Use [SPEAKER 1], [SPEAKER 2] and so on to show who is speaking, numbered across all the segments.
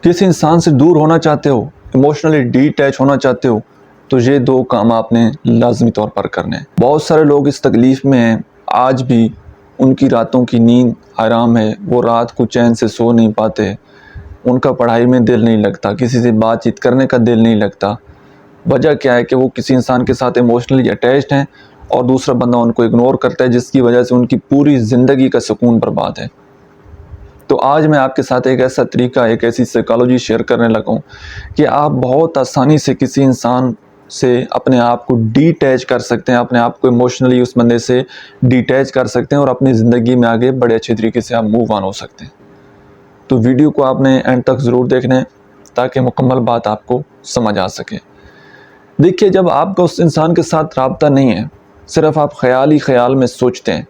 [SPEAKER 1] किसी इंसान से दूर होना चाहते हो, इमोशनली डिटैच होना चाहते हो, तो ये दो काम आपने लाजमी तौर पर करने हैं। बहुत सारे लोग इस तकलीफ़ में हैं, आज भी उनकी रातों की नींद हराम है, वो रात को चैन से सो नहीं पाते, उनका पढ़ाई में दिल नहीं लगता, किसी से बातचीत करने का दिल नहीं लगता। वजह क्या है कि वो किसी इंसान के साथ इमोशनली अटैच्ड हैं और दूसरा बंदा उनको इग्नोर करता है, जिसकी वजह से उनकी पूरी ज़िंदगी का सुकून बर्बाद है। तो आज मैं आपके साथ एक ऐसा तरीका, एक ऐसी साइकोलॉजी शेयर करने लगा हूँ कि आप बहुत आसानी से किसी इंसान से अपने आप को डिटैच कर सकते हैं, अपने आप को इमोशनली उस बंदे से डिटैच कर सकते हैं और अपनी ज़िंदगी में आगे बड़े अच्छे तरीके से आप मूव ऑन हो सकते हैं। तो वीडियो को आपने एंड तक ज़रूर देखना है ताकि मुकम्मल बात आपको समझ आ सके। देखिए, जब आपका उस इंसान के साथ राब्ता नहीं है, सिर्फ आप ख़याल ही ख़याल में सोचते हैं,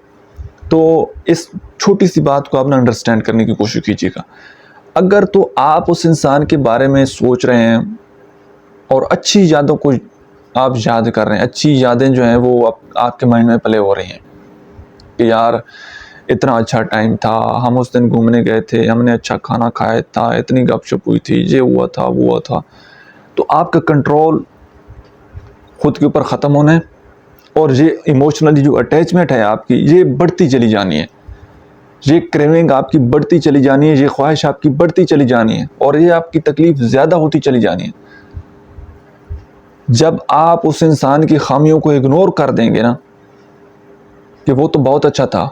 [SPEAKER 1] तो इस छोटी सी बात को आपने अंडरस्टैंड करने की कोशिश कीजिएगा। अगर तो आप उस इंसान के बारे में सोच रहे हैं और अच्छी यादों को आप याद कर रहे हैं, अच्छी यादें जो हैं वो आपके माइंड में प्ले हो रही हैं कि यार इतना अच्छा टाइम था, हम उस दिन घूमने गए थे, हमने अच्छा खाना खाया था, इतनी गपशप हुई थी, ये हुआ था, वो हुआ था, तो आपका कंट्रोल खुद के ऊपर ख़त्म होना है और ये इमोशनली जो अटैचमेंट है आपकी, ये बढ़ती चली जानी है, ये क्रेविंग आपकी बढ़ती चली जानी है, ये ख्वाहिश आपकी बढ़ती चली जानी है और ये आपकी तकलीफ़ ज़्यादा होती चली जानी है। जब आप उस इंसान की खामियों को इग्नोर कर देंगे ना कि वो तो बहुत अच्छा था,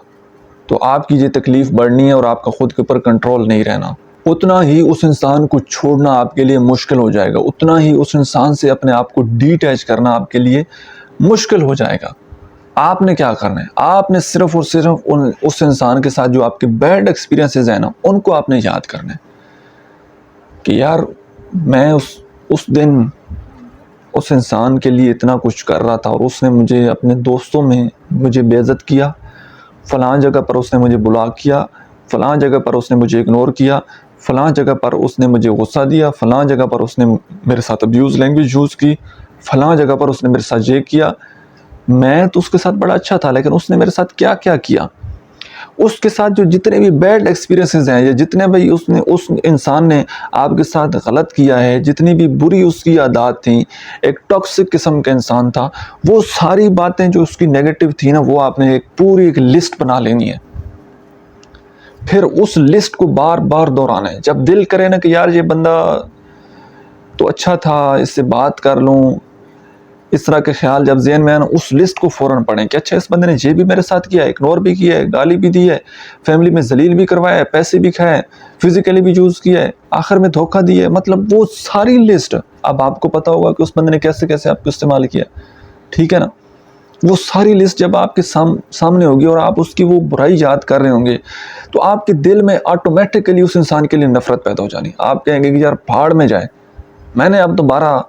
[SPEAKER 1] तो आपकी ये तकलीफ़ बढ़नी है और आपका खुद के ऊपर कंट्रोल नहीं रहना। उतना ही उस इंसान को छोड़ना आपके लिए मुश्किल हो जाएगा, उतना ही उस इंसान से अपने आप को डिटैच करना आपके लिए मुश्किल हो जाएगा। आपने क्या करना है, आपने सिर्फ़ और सिर्फ उस इंसान के साथ जो आपके बैड एक्सपीरियंसेस हैं ना, उनको आपने याद करना है कि यार मैं उस दिन उस इंसान के लिए इतना कुछ कर रहा था और उसने मुझे अपने दोस्तों में मुझे बेइज्जत किया, फ़लाँ जगह पर उसने मुझे ब्लॉक किया, फ़लाँ जगह पर उसने मुझे इग्नोर किया, फ़लाँ जगह पर उसने मुझे गुस्सा दिया, फ़लाँ जगह पर उसने मेरे साथ अब्यूज़ लैंग्वेज यूज़ की, फ़लाँ जगह पर उसने मेरे साथ ये किया। मैं तो उसके साथ बड़ा अच्छा था, लेकिन उसने मेरे साथ क्या क्या किया। उसके साथ जो जितने भी बैड एक्सपीरियंसेस हैं या जितने भी उस इंसान ने आपके साथ गलत किया है, जितनी भी बुरी उसकी आदत थी, एक टॉक्सिक किस्म का इंसान था, वो सारी बातें जो उसकी नेगेटिव थी ना, वो आपने एक लिस्ट बना लेनी है। फिर उस लिस्ट को बार बार दोहराना है। जब दिल करे ना कि यार ये बंदा तो अच्छा था, इससे बात कर लूँ, इस तरह के ख्याल जब ज़हन में आए ना, उस लिस्ट को फ़ौरन पढ़ें कि अच्छा इस बंदे ने ये भी मेरे साथ किया है, इग्नोर भी किया है, गाली भी दी है, फैमिली में जलील भी करवाया है, पैसे भी खाए, फिज़िकली भी यूज़ किया है, आखिर में धोखा दिया है। मतलब वो सारी लिस्ट अब आपको पता होगा कि उस बंदे ने कैसे कैसे आपको इस्तेमाल किया, ठीक है ना। वो सारी लिस्ट जब आपके सामने होगी और आप उसकी वो बुराई याद कर रहे होंगे, तो आपके दिल में ऑटोमेटिकली उस इंसान के लिए नफ़रत पैदा हो जानी। आप कहेंगे कि यार भाड़ में जाए, मैंने अब दोबारा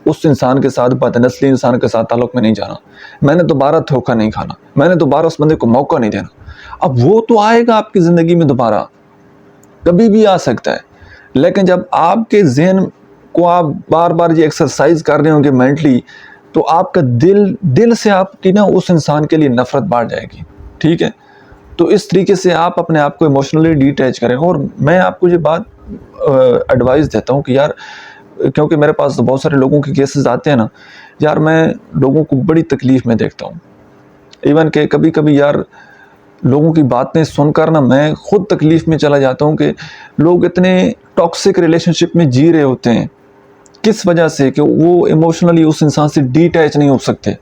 [SPEAKER 1] उस इंसान के साथ, बदनस्ली इंसान के साथ ताल्लुक़ में नहीं जाना, मैंने दोबारा धोखा नहीं खाना, मैंने दोबारा उस बंदे को मौका नहीं देना। अब वो तो आएगा आपकी ज़िंदगी में दोबारा, कभी भी आ सकता है, लेकिन जब आपके ज़हन को आप बार बार ये एक्सरसाइज कर रहे होंगे मेंटली, तो आपका दिल से आपकी ना उस इंसान के लिए नफ़रत बढ़ जाएगी, ठीक है। तो इस तरीके से आप अपने आप को इमोशनली डिटैच करें। और मैं आपको ये बात एडवाइस देता हूँ कि यार, क्योंकि मेरे पास बहुत सारे लोगों के केसेस आते हैं ना, यार मैं लोगों को बड़ी तकलीफ़ में देखता हूँ। इवन कि कभी कभी यार लोगों की बातें सुनकर ना मैं खुद तकलीफ़ में चला जाता हूँ कि लोग इतने टॉक्सिक रिलेशनशिप में जी रहे होते हैं, किस वजह से कि वो इमोशनली उस इंसान से डिटैच नहीं हो सकते।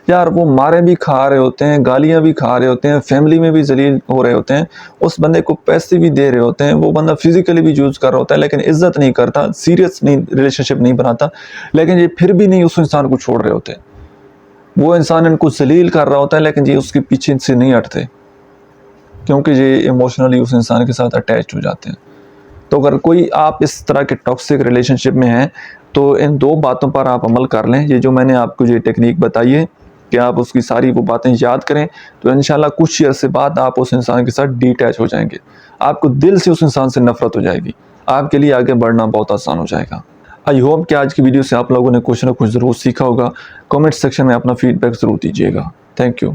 [SPEAKER 1] यार वो मारें भी खा रहे होते हैं, गालियाँ भी खा रहे होते हैं, फैमिली में भी जलील हो रहे होते हैं, उस बंदे को पैसे भी दे रहे होते हैं, वो बंदा फिज़िकली भी यूज़ कर रहा होता है, लेकिन इज़्ज़त नहीं करता, सीरियस नहीं रिलेशनशिप नहीं बनाता, लेकिन ये फिर भी नहीं उस इंसान को छोड़ रहे होते। वो इंसान इनको जलील कर रहा होता है, लेकिन ये उसके पीछे से नहीं हटते, क्योंकि ये इमोशनली उस इंसान के साथ अटैच हो जाते हैं। तो अगर कोई आप इस तरह के टॉक्सिक रिलेशनशिप में हैं, तो इन दो बातों पर आप अमल कर लें। ये जो मैंने आपको ये टेक्निक बताई है कि आप उसकी सारी वो बातें याद करें, तो इंशाल्लाह कुछ अरसे बाद आप उस इंसान के साथ डिटैच हो जाएंगे, आपको दिल से उस इंसान से नफ़रत हो जाएगी, आपके लिए आगे बढ़ना बहुत आसान हो जाएगा। आई होप कि आज की वीडियो से आप लोगों ने कुछ ना कुछ ज़रूर सीखा होगा। कमेंट सेक्शन में अपना फीडबैक ज़रूर दीजिएगा। Thank you.